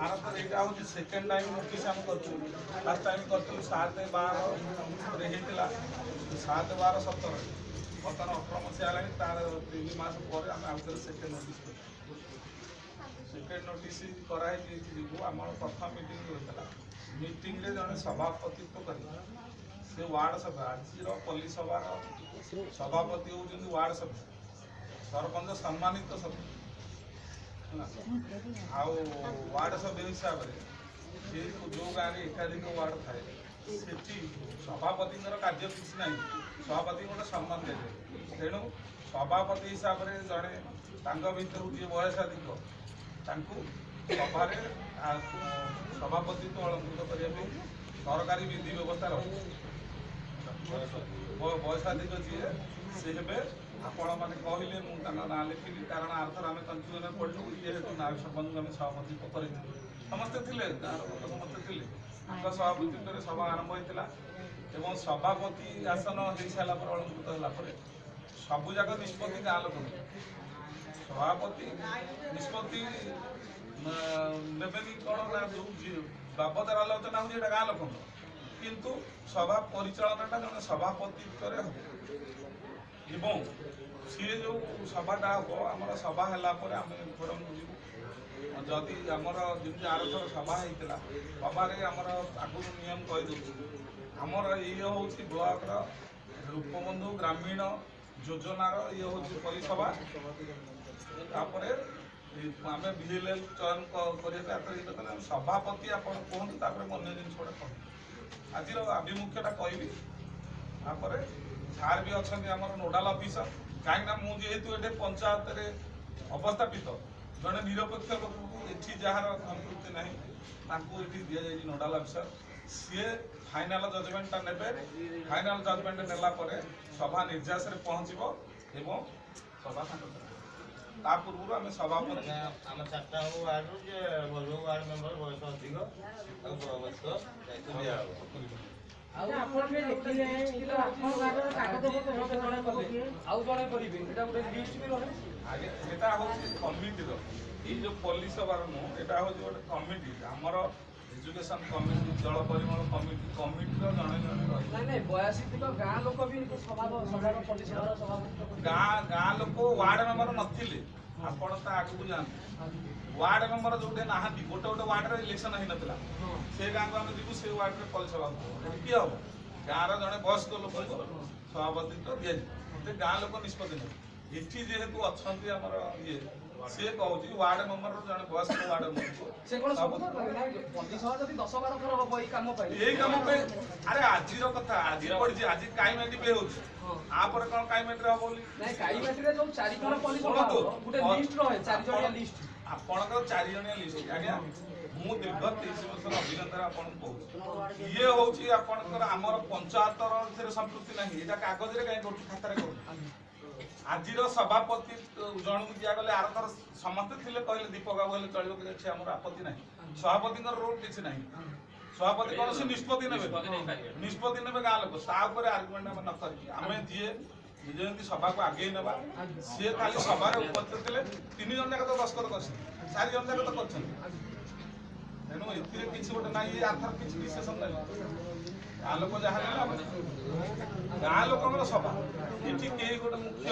आरंभ एटा हूँ second time notice आम कर फास्ट टाइम कर 7/12 होता 7/12/17 बर्तमान 18 मसीहा है तार 3 मास पर आम आउे सेकेंड नोटिस कर सेकेंड नोटिस कराई जीवु आम प्रथम मीटिंग होता मीटिंग रे जड़े सभापतित्व कर से वार्ड सभा आज पल्ली सभार सभापति होती वार्ड सभा सरपंच सम्मानित सभा आउ वार्ड सभ्य हिसाब से जो गाँव में एकाधिक वार्ड थाए से सभापति कार्य किसी ना सभापति गोटे सम्मान दे तेणु सभापति हिसाब से जड़े भर जी वयसाधिक सभार सभापतित्व अलंकृत करने सरकारी विधि व्यवस्था रही वयसाधिक जी सी हे आपण मैंने कहले मुझे ना लिखिली कारण आर्थर आम कंफ्यूजन पड़ू जेहेतु नायक सरपंच आम सभापति कर समस्ते थे गाँव लोक समस्ते थे सभापतित्व सभा आरंभ होता एवं सभापति आसन हो सारापर अलंकृत है सबूक निष्पत्ति गाँव लोक सभापति निष्पत्ति ने कौन ना जो बाबद आलोचना हो गाँव लोक किंतु सभा परिचालनाटा जन सभापतित्व एवं सी जो सभाटा हम आम सभा है आम फोरम जीव जदि आमर जमी आरथर सभा होता सभार आमर आगुरी नियम कहीदे आमर ये हूँ ब्लॉक रूपबंधु ग्रामीण योजनार ये हूँ परिसभा तापर आम VLL चयन कर सभापति आप कहतु अन्य जिन कह आज आभिमुख्यटा कहबी तापर सार भी अच्छा आम नोडाल अफिसर कहीं मुझे ये पंचायत अवस्थापित जड़े निरपेक्ष लोक ये जार संतृप्ति ना ये दि जाए नोडाल अफिसर सी फाइनाल जजमेंटा ने फाइनाल जजमेंट नेला सभा निर्यास पहुँचब एवं सभा ता पूर्व आम सभापति आम 4टा वार्ड वार्ड मेंबर बयस अधिक कमिटी जो पुलिस सभार नुह यहाँ हूँ गोटे कमिटी आमर एजुकेशन कमिटी जल परिमल कमिटी कमिटी जड़े जड़े गाँ लोक वार्ड मेंबर नथिले आपण आगू जाते वार्ड मेंबर जो ना गोटे गोटे वार्ड इलेक्शन हो नाला से गाँव को आम जीव से वार्ड में पलिसभा किए हम गाँव जड़े वयस्क लोक सभापतित्व दि जाए गाँ लोक निष्पत्ति नहीं ये जेहेतु अच्छा ये सी कहूँ वार्ड मेंबर जड़े वयस्क वार्ड यही कम अरे आज कथा आज पड़ी आज काईमेटी पे होपर कौन काईमेटी हम आपणकर 4 जणिया लिस्ट आज्ञा मु दीर्घ 23 वर्ष अभिज्ञता कहूँ ये हूँ आपंकर आमर पंचायतर संपृक्ति ना यहाँ कागज कहीं कर खाता कर आज सभापति जन को दिगले आरथर समस्ते थे कहले दीपक बाबू हेल्ले चलो कि आम आपत्ति ना सभापति रोल किसी ना सभापति कौन से निष्पत्ति ने गाँव लोक तापर आर्गुमेंट आम न करें जी जमी सभा को आगे ना सी खाली सभार उपस्थित थे 3 जन जाक तो दस्खत कर 4 जन जाक तो कर तेणु ए किसी गोटे ना ये आर्थर किसी विशेषण ना गाँ लोक जहाँ गाँ लोक सभा ये गोटे मुख्य